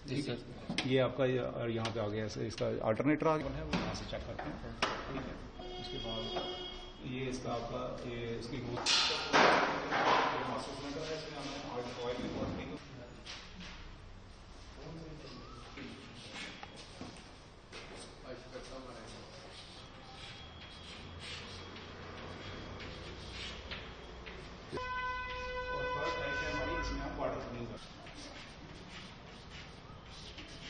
ठीक है, ये आपका यहाँ पे आ गया, इसका अल्टरनेटर आ गया है, वो यहाँ से चेक करते हैं। ठीक है, उसके बाद ये इसका आपका ये इसकी मास्टर सिलेंडर है, इसमें हमने ऑयल की क्वालिटी को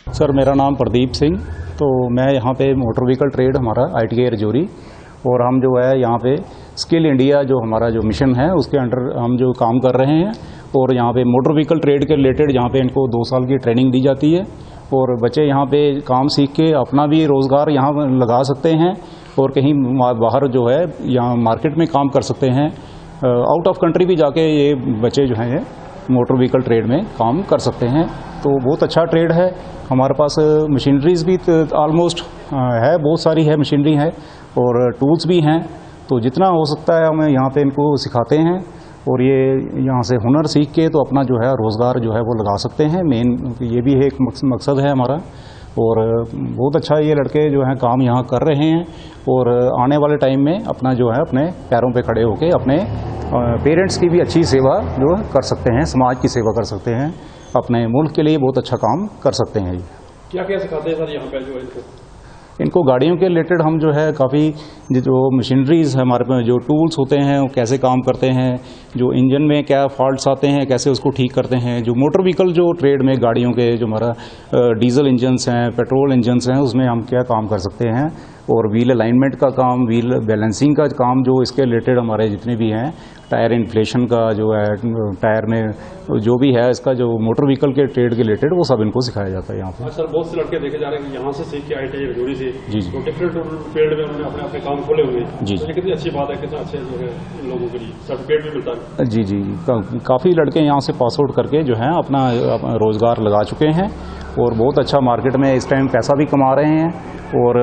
सर, मेरा नाम प्रदीप सिंह। तो मैं यहाँ पे मोटर व्हीकल ट्रेड हमारा ITI रजौरी, और हम जो है यहाँ पे स्किल इंडिया जो हमारा जो मिशन है उसके अंडर हम जो काम कर रहे हैं। और यहाँ पे मोटर व्हीकल ट्रेड के रिलेटेड यहाँ पे इनको 2 साल की ट्रेनिंग दी जाती है, और बच्चे यहाँ पे काम सीख के अपना भी रोज़गार यहाँ लगा सकते हैं और कहीं बाहर जो है यहाँ मार्केट में काम कर सकते हैं। आउट ऑफ कंट्री भी जाके ये बच्चे जो हैं मोटर व्हीकल ट्रेड में काम कर सकते हैं। तो बहुत अच्छा ट्रेड है। हमारे पास मशीनरीज भी ऑलमोस्ट है, बहुत सारी है मशीनरी है, और टूल्स भी हैं। तो जितना हो सकता है हम यहाँ पे इनको सिखाते हैं, और ये यहाँ से हुनर सीख के तो अपना जो है रोज़गार जो है वो लगा सकते हैं। मेन ये भी एक मकसद है हमारा। और बहुत अच्छा ये लड़के जो हैं काम यहाँ कर रहे हैं, और आने वाले टाइम में अपना जो है अपने पैरों पे खड़े होके अपने पेरेंट्स की भी अच्छी सेवा जो कर सकते हैं, समाज की सेवा कर सकते हैं, अपने मुल्क के लिए बहुत अच्छा काम कर सकते हैं। क्या क्या सिखाते हैं सर यहाँ पे जो इनको गाड़ियों के रिलेटेड हम जो है काफ़ी जो मशीनरीज है हमारे पास, जो टूल्स होते हैं वो कैसे काम करते हैं, जो इंजन में क्या फॉल्ट्स आते हैं कैसे उसको ठीक करते हैं, जो मोटर व्हीकल जो ट्रेड में गाड़ियों के जो हमारा डीजल इंजन्स हैं, पेट्रोल इंजन्स हैं, उसमें हम क्या काम कर सकते हैं, और व्हील अलाइनमेंट का काम, व्हील बैलेंसिंग का काम, जो इसके रिलेटेड हमारे जितने भी हैं, टायर इन्फ्लेशन का जो है, टायर में जो भी है इसका जो मोटर व्हीकल के ट्रेड के रिलेटेड वो सब इनको सिखाया जाता है यहाँ पे। सर, बहुत से लड़के देखे जा रहे हैं कि यहाँ से सीख के ITI रजौरी से जी तो डिफरेंट फील्ड में उन्होंने अपने काम खोले हुए हैं। जी, तो ये कितनी अच्छी बात है, कितना अच्छे जो है इन लोगों के लिए सर्टिफिकेट भी मिलता है। जी जी, काफ़ी लड़के यहाँ से पास आउट करके जो है अपना रोज़गार लगा चुके हैं, और बहुत अच्छा मार्केट में इस टाइम पैसा भी कमा रहे हैं। और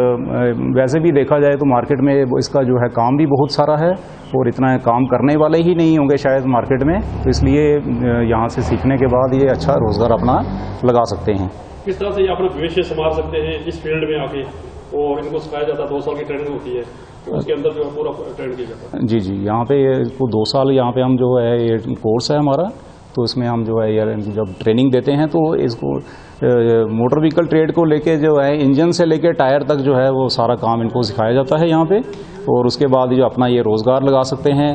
वैसे भी देखा जाए तो मार्केट में इसका जो है काम भी बहुत सारा है, और इतना काम करने वाले ही नहीं होंगे शायद मार्केट में। तो इसलिए यहाँ से सीखने के बाद ये अच्छा रोज़गार अपना लगा सकते हैं। किस तरह से ये अपना भविष्य संभाल सकते हैं इस फील्ड में आके, और इनको सिखाया जाता है 2 साल की ट्रेनिंग होती है, तो उसके अंदर जो है पूरा ट्रेनिंग किया जाता है। जी जी, यहाँ पे इसको 2 साल यहाँ पे हम जो है ये कोर्स है हमारा, तो इसमें हम जो है यार जब ट्रेनिंग देते हैं तो इसको मोटर व्हीकल ट्रेड को लेके जो है इंजन से लेके टायर तक जो है वो सारा काम इनको सिखाया जाता है यहाँ पे। और उसके बाद जो अपना ये रोज़गार लगा सकते हैं।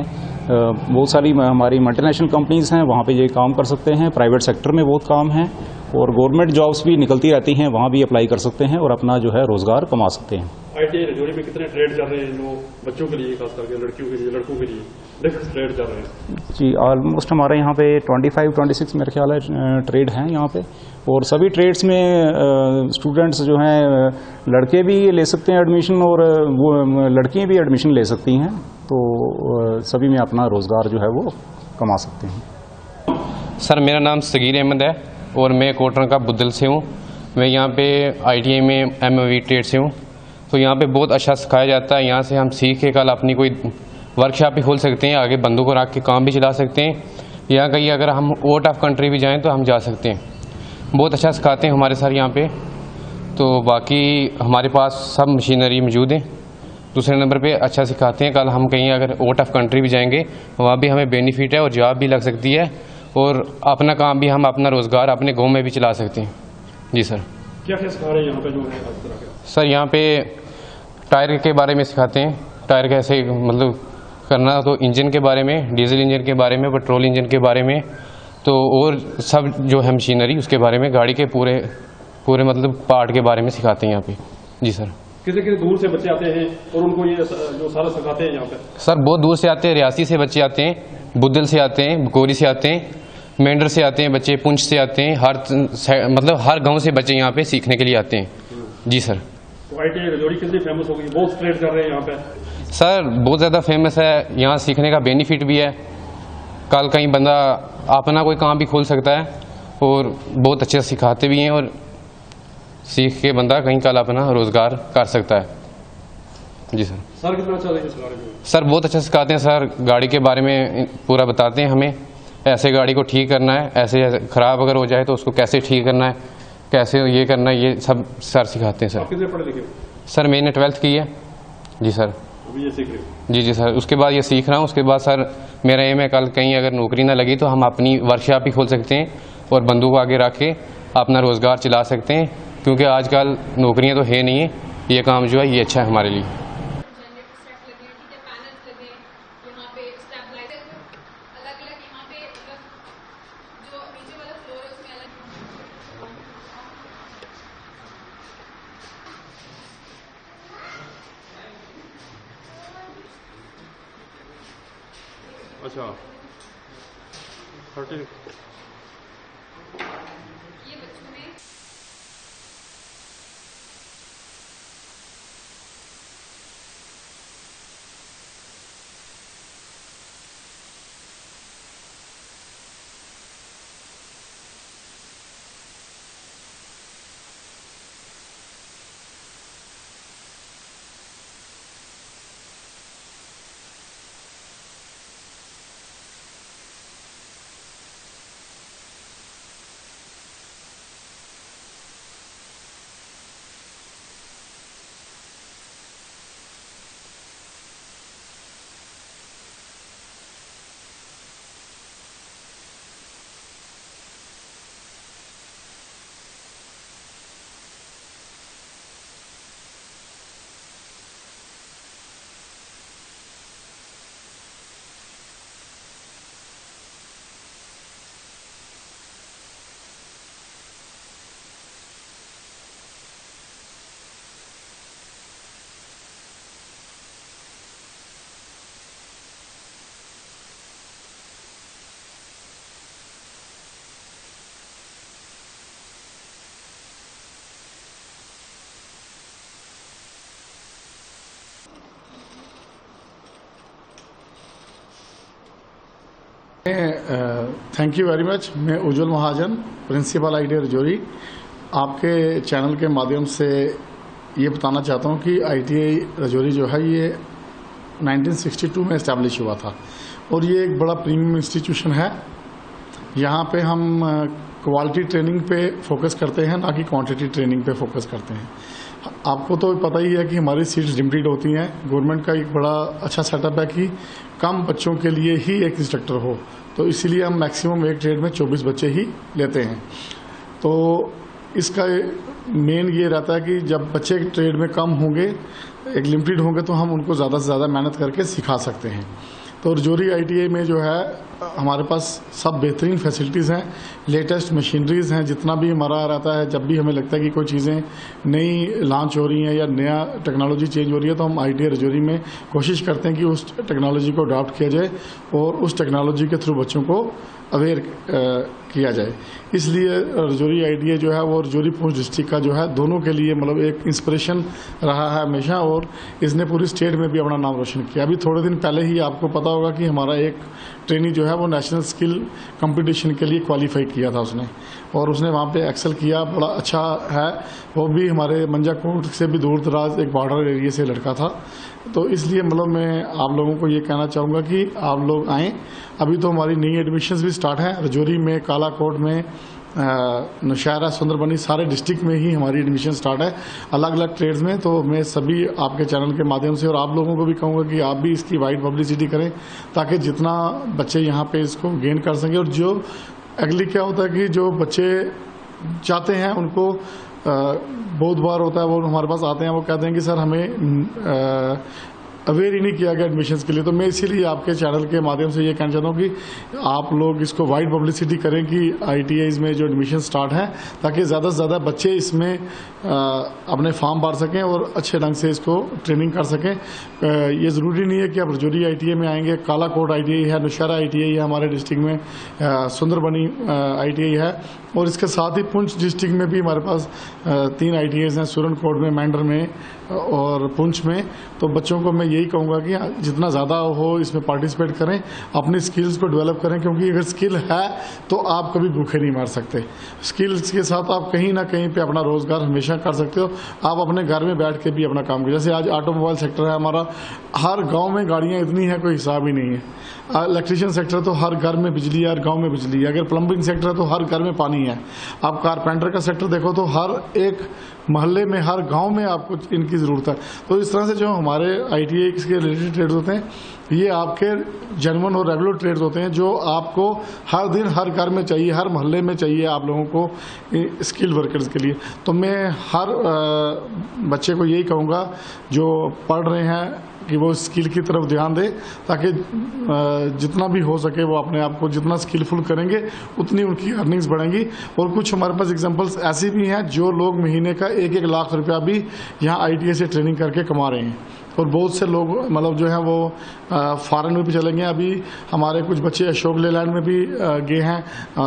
बहुत सारी हमारी मल्टीनेशनल कंपनीज़ हैं, वहाँ पे ये काम कर सकते हैं। प्राइवेट सेक्टर में बहुत काम है, और गवर्नमेंट जॉब्स भी निकलती रहती हैं, वहाँ भी अप्लाई कर सकते हैं और अपना जो है रोज़गार कमा सकते हैं। ITI रजौरी में कितने ट्रेड चल रहे हैं जो बच्चों के लिए, खास करके लड़कियों के लिए, लड़कों के लिए डिफरेंट ट्रेड चल रहे हैं? जी, ऑलमोस्ट हमारे यहाँ पे 25-26 मेरे ख्याल है ट्रेड हैं यहाँ पे। और सभी ट्रेड्स में स्टूडेंट्स जो हैं, लड़के भी ले सकते हैं एडमिशन, और वो लड़कियाँ भी एडमिशन ले सकती हैं। तो सभी में अपना रोज़गार जो है वो कमा सकते हैं। सर, मेरा नाम सगीर अहमद है, और मैं कोटरा का बुद्धल से हूँ। मैं यहाँ पे ITI में MOV ट्रेड से हूँ। तो यहाँ पे बहुत अच्छा सिखाया जाता है। यहाँ से हम सीख के कल अपनी कोई वर्कशॉप भी खोल सकते हैं, आगे बंदों को रख के काम भी चला सकते हैं, या कहीं अगर हम आउट ऑफ कंट्री भी जाएं तो हम जा सकते हैं। बहुत अच्छा सिखाते हैं हमारे सर यहाँ पे। तो बाकी हमारे पास सब मशीनरी मौजूद है। दूसरे नंबर पे अच्छा सिखाते हैं, कल हम कहीं अगर आउट ऑफ कंट्री भी जाएंगे वहाँ भी हमें बेनिफिट है, और जॉब भी लग सकती है, और अपना काम भी, हम अपना रोज़गार अपने गाँव में भी चला सकते हैं। जी सर। क्या क्या सिखा रहे हैं यहाँ पे जो है? सर, यहाँ पे टायर के बारे में सिखाते हैं, टायर कैसे मतलब करना, तो इंजन के बारे में, डीजल इंजन के बारे में, पेट्रोल इंजन के बारे में, तो और सब जो है मशीनरी उसके बारे में, गाड़ी के पूरे मतलब पार्ट के बारे में सिखाते हैं यहाँ पे। जी सर। कितने दूर से बच्चे आते हैं और उनको ये जो सारा सिखाते हैं यहाँ पे? सर, बहुत दूर से आते हैं। रियासी से बच्चे आते हैं, बुद्धल से आते हैं, बकोरी से आते हैं, मेंढर से आते हैं बच्चे, पुंछ से आते हैं, मतलब हर गांव से बच्चे यहाँ पे सीखने के लिए आते हैं। जी सर। तो ITI रजौरी कितनी फेमस होगी? बहुत ट्रेड कर रहे हैं यहाँ पे? सर, बहुत ज़्यादा फेमस है। यहाँ सीखने का बेनिफिट भी है, कल कहीं बंदा अपना कोई काम भी खोल सकता है, और बहुत अच्छे से सिखाते भी हैं, और सीख के बंदा कहीं कल अपना रोज़गार कर सकता है। जी सर। सर कितना अच्छा लगे इस बारे में? सर बहुत अच्छा सिखाते हैं सर, गाड़ी के बारे में पूरा बताते हैं हमें, ऐसे गाड़ी को ठीक करना है, ऐसे ख़राब अगर हो जाए तो उसको कैसे ठीक करना है, कैसे ये करना है, ये सब सर सिखाते हैं सर। आप कितने पढ़े लिखे? सर मैंने 12th की है। जी सर। अभी ये सीख रहे हो? जी सर, उसके बाद ये सीख रहा हूँ। उसके बाद सर मेरा एम है कल कहीं अगर नौकरी ना लगी तो हम अपनी वर्कशॉप ही खोल सकते हैं और बंदूक को आगे रख के अपना रोज़गार चला सकते हैं, क्योंकि आजकल नौकरियाँ तो है नहीं है। ये काम जो है ये अच्छा है हमारे लिए। अच्छा 30 थैंक यू वेरी मच। मैं उज्जवल महाजन, प्रिंसिपल ITA रजौरी, आपके चैनल के माध्यम से ये बताना चाहता हूँ कि ITA रजौरी जो है ये 1962 में इस्टेब्लिश हुआ था और ये एक बड़ा प्रीमियम इंस्टीट्यूशन है। यहाँ पे हम क्वालिटी ट्रेनिंग पे फोकस करते हैं, ना कि क्वांटिटी ट्रेनिंग पे फोकस करते हैं। आपको तो पता ही है कि हमारी सीट्स लिमिटेड होती हैं। गवर्नमेंट का एक बड़ा अच्छा सेटअप है कि कम बच्चों के लिए ही एक इंस्ट्रक्टर हो, तो इसीलिए हम मैक्सिमम एक ट्रेड में 24 बच्चे ही लेते हैं। तो इसका मेन ये रहता है कि जब बच्चे ट्रेड में कम होंगे, एक लिमिटेड होंगे, तो हम उनको ज़्यादा से ज़्यादा मेहनत करके सिखा सकते हैं। तो रजौरी ITA में जो है हमारे पास सब बेहतरीन फैसिलिटीज़ हैं, लेटेस्ट मशीनरीज़ हैं। जितना भी हमारा रहता है, जब भी हमें लगता है कि कोई चीज़ें नई लॉन्च हो रही हैं या नया टेक्नोलॉजी चेंज हो रही है, तो हम ITA रजौरी में कोशिश करते हैं कि उस टेक्नोलॉजी को अडॉप्ट किया जाए और उस टेक्नोलॉजी के थ्रू बच्चों को अवेयर किया जाए। इसलिए रजौरी ITA जो है वो रजौरी पूंछ डिस्ट्रिक्ट का जो है दोनों के लिए मतलब एक इंस्पिरेशन रहा है हमेशा, और इसने पूरी स्टेट में भी अपना नाम रोशन किया। अभी थोड़े दिन पहले ही आपको पता होगा कि हमारा एक ट्रेनी जो है वो नेशनल स्किल कंपटीशन के लिए क्वालिफाई किया था उसने, और उसने वहाँ पे एक्सेल किया, बड़ा अच्छा है। वो भी हमारे मंजाकोट से भी दूर दराज एक बॉर्डर एरिया से लड़का था। तो इसलिए मतलब मैं आप लोगों को ये कहना चाहूँगा कि आप लोग आएँ। अभी तो हमारी नई एडमिशन्स भी स्टार्ट हैं रजौरी में, कालाकोट में, नौशहरा, सुंदरबनी, सारे डिस्ट्रिक्ट में ही हमारी एडमिशन स्टार्ट है अलग अलग ट्रेड्स में। तो मैं सभी आपके चैनल के माध्यम से और आप लोगों को भी कहूँगा कि आप भी इसकी वाइड पब्लिसिटी करें, ताकि जितना बच्चे यहाँ पे इसको गेन कर सकें। और जो अगली क्या होता है कि जो बच्चे चाहते हैं उनको बहुत बार होता है, वो हमारे पास आते हैं, वो कहते हैं कि सर हमें अवेयर ही नहीं किया गया एडमिशन्स के लिए। तो मैं इसीलिए आपके चैनल के माध्यम से ये कहना चाहता हूँ कि आप लोग इसको वाइड पब्लिसिटी करें कि ITIs में जो एडमिशन स्टार्ट है, ताकि ज़्यादा से ज़्यादा बच्चे इसमें अपने फॉर्म भर सकें और अच्छे ढंग से इसको ट्रेनिंग कर सकें। ये ज़रूरी नहीं है कि आप रजौरी ITA में आएंगे, कालाकोट ITA है, नौशहरा ITA है हमारे डिस्ट्रिक्ट में, सुंदरबनी ITA है, और इसके साथ ही पुंछ डिस्ट्रिक्ट में भी हमारे पास 3 ITAs हैं, सुरनकोट में, मैंडर में और पुंछ में। तो बच्चों को मैं यही कहूँगा कि जितना ज़्यादा हो इसमें पार्टिसिपेट करें, अपनी स्किल्स को डेवलप करें, क्योंकि अगर स्किल है तो आप कभी भूखे नहीं मार सकते। स्किल्स के साथ आप कहीं ना कहीं पे अपना रोजगार हमेशा कर सकते हो। आप अपने घर में बैठ के भी अपना काम करें। जैसे आज ऑटोमोबाइल सेक्टर है हमारा, हर गांव में गाड़ियां इतनी है कोई हिसाब ही नहीं है। इलेक्ट्रिशियन सेक्टर तो हर घर में बिजली है, हर गांव में बिजली है। अगर प्लम्बिंग सेक्टर है तो हर घर में पानी है। आप कारपेंटर का सेक्टर देखो तो हर एक मोहल्ले में, हर गांव में आपको इनकी ज़रूरत है। तो इस तरह से जो हमारे ITA के रिलेटेड ट्रेड्स होते हैं, ये आपके जेन्युइन और रेगुलर ट्रेड्स होते हैं जो आपको हर दिन हर घर में चाहिए, हर मोहल्ले में चाहिए आप लोगों को स्किल वर्कर्स के लिए। तो मैं हर बच्चे को यही कहूँगा जो पढ़ रहे हैं कि वो स्किल की तरफ ध्यान दें, ताकि जितना भी हो सके वो अपने आप को जितना स्किलफुल करेंगे उतनी उनकी अर्निंग्स बढ़ेंगी। और कुछ हमारे पास एग्जांपल्स ऐसी भी हैं जो लोग महीने का 1-1 लाख रुपया भी यहाँ ITA से ट्रेनिंग करके कमा रहे हैं। और बहुत से लोग मतलब जो हैं वो फॉरेन में भी चलेंगे। अभी हमारे कुछ बच्चे अशोक लेलैंड में भी गए हैं,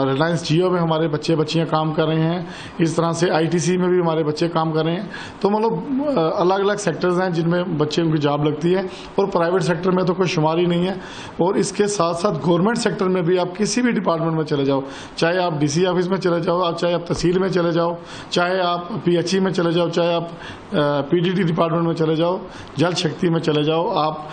रिलायंस जियो में हमारे बच्चे बच्चियां काम कर रहे हैं, इस तरह से ITC में भी हमारे बच्चे काम कर रहे हैं। तो मतलब अलग अलग सेक्टर्स हैं जिनमें बच्चे उनकी जॉब लगती है, और प्राइवेट सेक्टर में तो कोई शुमार ही नहीं है। और इसके साथ साथ गवर्नमेंट सेक्टर में भी आप किसी भी डिपार्टमेंट में चले जाओ, चाहे आप DC ऑफिस में चले जाओ, चाहे आप तहसील में चले जाओ, चाहे आप PHE में चले जाओ, चाहे आप PDD डिपार्टमेंट में चले जाओ, जल शक्ति में चले जाओ, आप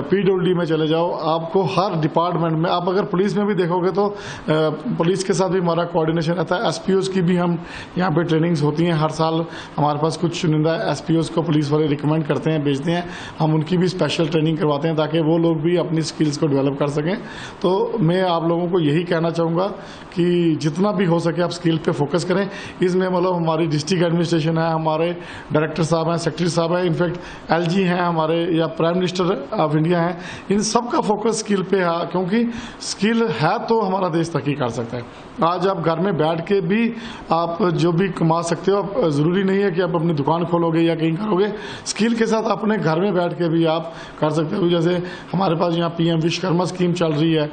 PWD में चले जाओ, आपको हर डिपार्टमेंट में, आप अगर पुलिस में भी देखोगे तो पुलिस के साथ भी हमारा कोऑर्डिनेशन रहता है। SPOs की भी हम यहाँ पे ट्रेनिंग्स होती हैं हर साल। हमारे पास कुछ चुनिंदा SPOs को पुलिस वाले रिकमेंड करते हैं, भेजते हैं, हम उनकी भी स्पेशल ट्रेनिंग करवाते हैं ताकि वो लोग भी अपनी स्किल्स को डेवलप कर सकें। तो मैं आप लोगों को यही कहना चाहूँगा कि जितना भी हो सके आप स्किल पे फोकस करें। इसमें मतलब हमारी डिस्ट्रिक्ट एडमिनिस्ट्रेशन है, हमारे डायरेक्टर साहब हैं, सेक्रेटरी साहब हैं, इनफैक्ट LG हैं हमारे, या प्राइम मिनिस्टर ऑफ इंडिया हैं, इन सब का फोकस स्किल पे है, क्योंकि स्किल है तो हमारा देश तरक्की कर सकता है। आज आप घर में बैठ के भी आप जो भी कमा सकते हो, ज़रूरी नहीं है कि आप अपनी दुकान खोलोगे या कहीं करोगे। स्किल के साथ अपने घर में बैठ के भी आप कर सकते हो। जैसे हमारे पास यहाँ PM विश्वकर्मा स्कीम चल रही है,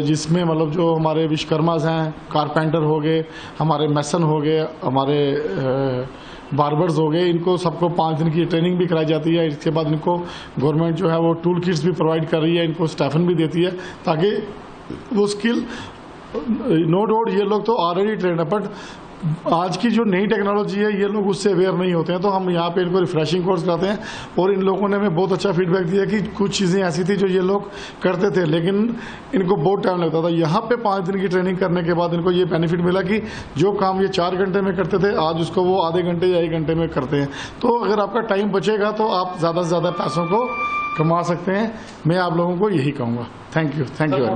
जिसमें मतलब जो हमारे विश्वकर्माज हैं, कारपेंटर हो गए, हमारे मैसन हो गए, हमारे बार्बर्स हो गए, इनको सबको 5 दिन की ट्रेनिंग भी कराई जाती है। इसके बाद इनको गवर्नमेंट जो है वो टूल किट्स भी प्रोवाइड कर रही है, इनको स्टाइपेंड भी देती है, ताकि वो स्किल, नो डाउट ये लोग तो ऑलरेडी ट्रेंड है, बट आज की जो नई टेक्नोलॉजी है ये लोग उससे अवेयर नहीं होते हैं। तो हम यहाँ पे इनको रिफ्रेशिंग कोर्स कराते हैं, और इन लोगों ने हमें बहुत अच्छा फीडबैक दिया कि कुछ चीज़ें ऐसी थी जो ये लोग करते थे लेकिन इनको बहुत टाइम लगता था। यहाँ पे 5 दिन की ट्रेनिंग करने के बाद इनको ये बेनिफिट मिला कि जो काम ये 4 घंटे में करते थे, आज उसको वो आधे घंटे या 1 घंटे में करते हैं। तो अगर आपका टाइम बचेगा तो आप ज़्यादा से ज़्यादा पैसों को कमा सकते हैं। मैं आप लोगों को यही कहूँगा। Thank you very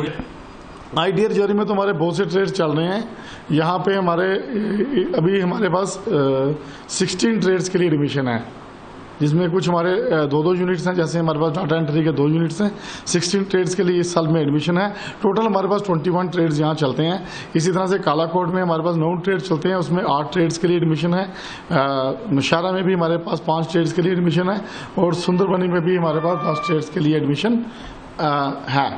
much. ITA Rajouri में तो हमारे बहुत से ट्रेड्स चल रहे हैं। यहाँ पे अभी हमारे पास 16 ट्रेड्स के लिए एडमिशन है, जिसमें कुछ हमारे 2-2 यूनिट्स हैं। जैसे हमारे पास डाटा एंट्री के 2 यूनिट्स हैं। 16 ट्रेड्स के लिए इस साल में एडमिशन है। टोटल हमारे पास 21 ट्रेड्स यहाँ चलते हैं। इसी तरह से कालाकोट में हमारे पास 9 ट्रेड्स चलते हैं, उसमें 8 ट्रेड्स के लिए एडमिशन है। नौशहरा में भी हमारे पास 5 ट्रेड्स के लिए एडमिशन है, और सुंदरबनी में भी हमारे पास 10 ट्रेड्स के लिए एडमिशन है।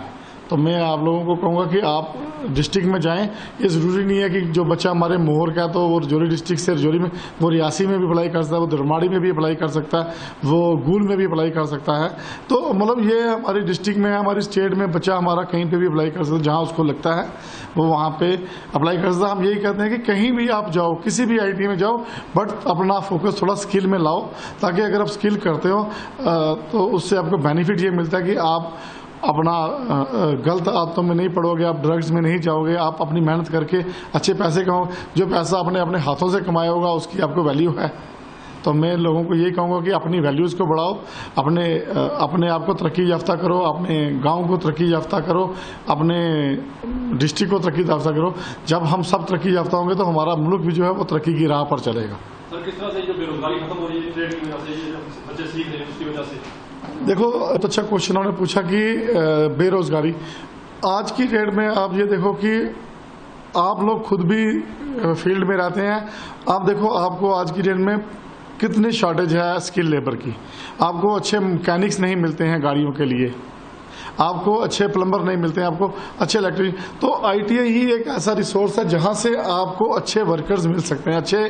तो मैं आप लोगों को कहूँगा कि आप डिस्ट्रिक्ट में जाएं। ये ज़रूरी नहीं है कि जो बच्चा हमारे मोहर का है तो वो रजौरी डिस्ट्रिक्ट से रजौरी में, वो रियासी में भी अप्लाई कर सकता है, वो धरमाड़ी में भी अप्लाई कर सकता है, वो गूल में भी अप्लाई कर सकता है। तो मतलब ये हमारी डिस्ट्रिक्ट में, हमारी स्टेट में बच्चा हमारा कहीं पे भी अप्लाई कर सकता है, जहाँ उसको लगता है वो वहाँ पे अप्लाई कर सकता है। हम यही कहते हैं कि कहीं भी आप जाओ, किसी भी ITA में जाओ, बट अपना फोकस थोड़ा स्किल में लाओ, ताकि अगर आप स्किल करते हो तो उससे आपको बेनिफिट ये मिलता है कि आप अपना गलत आदतों में नहीं पड़ोगे, आप ड्रग्स में नहीं जाओगे, आप अपनी मेहनत करके अच्छे पैसे कमाओ। जो पैसा आपने अपने हाथों से कमाया होगा उसकी आपको वैल्यू है। तो मैं लोगों को यही कहूँगा कि अपनी वैल्यूज़ को बढ़ाओ, अपने आप को तरक्की याफ्ता करो, अपने गांव को तरक्की याफ्ता करो, अपने डिस्ट्रिक्ट को तरक्की याफ्ता करो। जब हम सब तरक्की याफ्ता होंगे तो हमारा मुल्क भी जो है वो तरक्की की राह पर चलेगा। सर, किस तरह से जो बेरोजगारी खत्म हो रही है ट्रेड की वजह से, बच्चे सीख रहे हैं उसकी वजह से? देखो, तो अच्छा क्वेश्चन उन्होंने पूछा कि बेरोजगारी आज की डेट में आप ये देखो कि आप लोग खुद भी फील्ड में रहते हैं। आप देखो, आपको आज की डेट में कितनी शॉर्टेज है स्किल लेबर की। आपको अच्छे मैकेनिक्स नहीं मिलते हैं गाड़ियों के लिए। आपको अच्छे प्लम्बर नहीं मिलते हैं, आपको अच्छे इलेक्ट्रीशियन। तो ITI ही एक ऐसा रिसोर्स है जहां से आपको अच्छे वर्कर्स मिल सकते हैं, अच्छे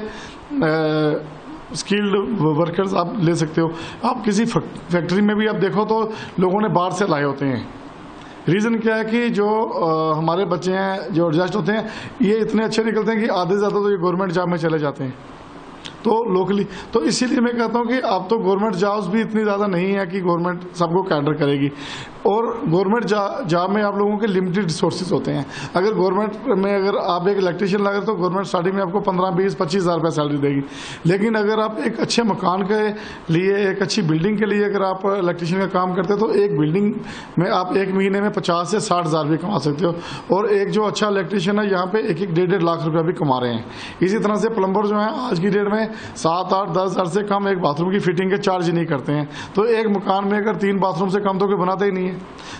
स्किल्ड वर्कर्स आप ले सकते हो। आप किसी फैक्ट्री में भी आप देखो तो लोगों ने बाहर से लाए होते हैं। रीज़न क्या है कि जो हमारे बच्चे हैं जो एडजस्ट होते हैं, ये इतने अच्छे निकलते हैं कि आधे से ज़्यादा तो ये गवर्नमेंट जॉब में चले जाते हैं तो लोकली। तो इसीलिए मैं कहता हूँ कि अब तो गवर्नमेंट जॉब्स भी इतनी ज़्यादा नहीं है कि गवर्नमेंट सबको कैडर करेगी, और गवर्नमेंट जॉब में आप लोगों के लिमिटेड रिसोर्सेज होते हैं। अगर गवर्नमेंट में अगर आप एक इलेक्ट्रीशियन लगे तो गवर्नमेंट स्टार्टिंग में आपको 15, 20, 25 हज़ार रुपये सैलरी देगी। लेकिन अगर आप एक अच्छे मकान के लिए, एक अच्छी बिल्डिंग के लिए अगर आप इलेक्ट्रीशियन का काम करते हैं तो एक बिल्डिंग में आप एक महीने में 50 से 60 हज़ार भी कमा सकते हो। और एक जो अच्छा इलेक्ट्रीशियन है यहाँ पे 1-1, 1.5 लाख रुपया भी कमा रहे हैं। इसी तरह से प्लम्बर जो है आज की डेट में 7, 8, 10 हज़ार से कम एक बाथरूम की फिटिंग के चार्ज ही नहीं करते हैं। तो एक मकान में अगर 3 बाथरूम से कम तो कोई बनाता ही नहीं है।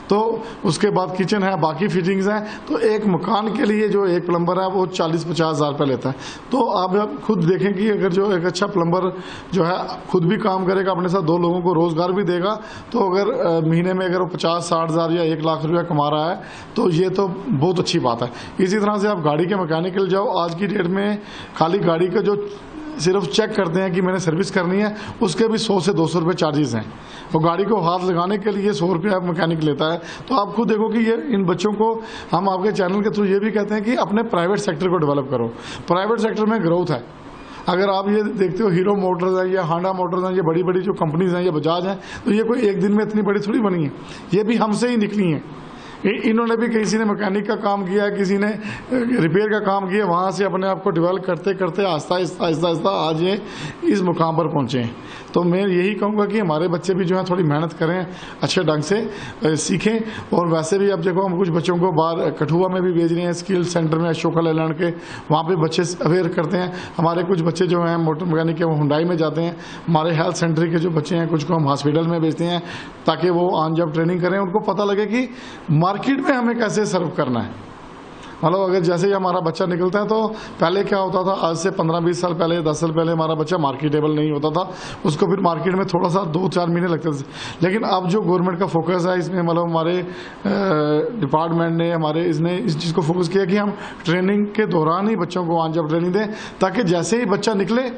तो उसके बाद किचन है, बाकी फिटिंग्स हैं, तो एक मकान के लिए जो एक प्लम्बर है वो 40-50 हज़ार रुपये लेता है। तो आप खुद देखें कि अगर जो एक अच्छा प्लम्बर जो है खुद भी काम करेगा, अपने साथ 2 लोगों को रोजगार भी देगा, तो अगर महीने में अगर वो 50-60 हज़ार या 1 लाख रुपया कमा रहा है तो ये तो बहुत अच्छी बात है। इसी तरह से आप गाड़ी के मैकेनिकल जाओ, आज की डेट में खाली गाड़ी का जो सिर्फ चेक करते हैं कि मैंने सर्विस करनी है, उसके भी 100 से 200 रुपये चार्जेस हैं। और गाड़ी को हाथ लगाने के लिए 100 रुपये मैकेनिक लेता है। तो आप खुद देखो कि ये इन बच्चों को हम आपके चैनल के थ्रू ये भी कहते हैं कि अपने प्राइवेट सेक्टर को डेवलप करो। प्राइवेट सेक्टर में ग्रोथ है। अगर आप ये देखते हो हीरो मोटर्स है या हांडा मोटर्स हैं, ये बड़ी बड़ी जो कंपनीज हैं, ये बजाज हैं, तो ये कोई एक दिन में इतनी बड़ी थोड़ी बनी है, ये भी हमसे ही निकली हैं। इन्होंने भी, किसी ने मैकेनिक का काम किया, किसी ने रिपेयर का काम किया, वहाँ से अपने आप को डेवलप करते करते आहिस्ता आज ये इस मुकाम पर पहुँचे हैं। तो मैं यही कहूँगा कि हमारे बच्चे भी जो है थोड़ी मेहनत करें, अच्छे ढंग से सीखें। और वैसे भी अब देखो हम कुछ बच्चों को बाहर कठुआ में भी भेज रहे हैं, स्किल सेंटर में अशोका लेलैंड के, वहाँ पे बच्चे अवेयर करते हैं। हमारे कुछ बच्चे जो हैं मोटर मैकेनिक के वो हुंडई में जाते हैं। हमारे हेल्थ सेंटर के जो बच्चे हैं कुछ को हम हॉस्पिटल में भेजते हैं ताकि वो ऑन जॉब ट्रेनिंग करें, उनको पता लगे कि मार्केट में हमें कैसे सर्व करना है। मतलब अगर जैसे ही हमारा बच्चा निकलता है तो पहले क्या होता था, आज से 15-20 साल पहले, 10 साल पहले हमारा बच्चा मार्केटेबल नहीं होता था, उसको फिर मार्केट में थोड़ा सा 2-4 महीने लगते थे। लेकिन अब जो गवर्नमेंट का फोकस है इसमें, मतलब हमारे डिपार्टमेंट ने हमारे इसने इस चीज़ को फोकस किया कि हम ट्रेनिंग के दौरान ही बच्चों को ऑन जॉब ट्रेनिंग दें, ताकि जैसे ही बच्चा निकले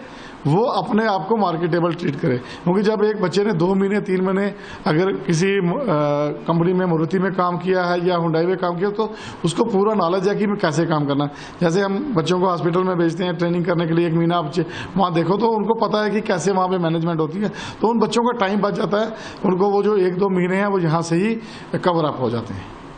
वो अपने आप को मार्केटेबल ट्रीट करे। क्योंकि जब एक बच्चे ने 2 महीने 3 महीने अगर किसी कंपनी में, मारुति में काम किया है या हुंडई में काम किया, तो उसको पूरा नॉलेज है कि मैं कैसे काम करना है। जैसे हम बच्चों को हॉस्पिटल में भेजते हैं ट्रेनिंग करने के लिए, 1 महीना आप वहाँ देखो तो उनको पता है कि कैसे वहाँ पे मैनेजमेंट होती है। तो उन बच्चों का टाइम बच जाता है, उनको वो जो 1-2 महीने हैं वो यहाँ से ही कवर अप हो जाते हैं।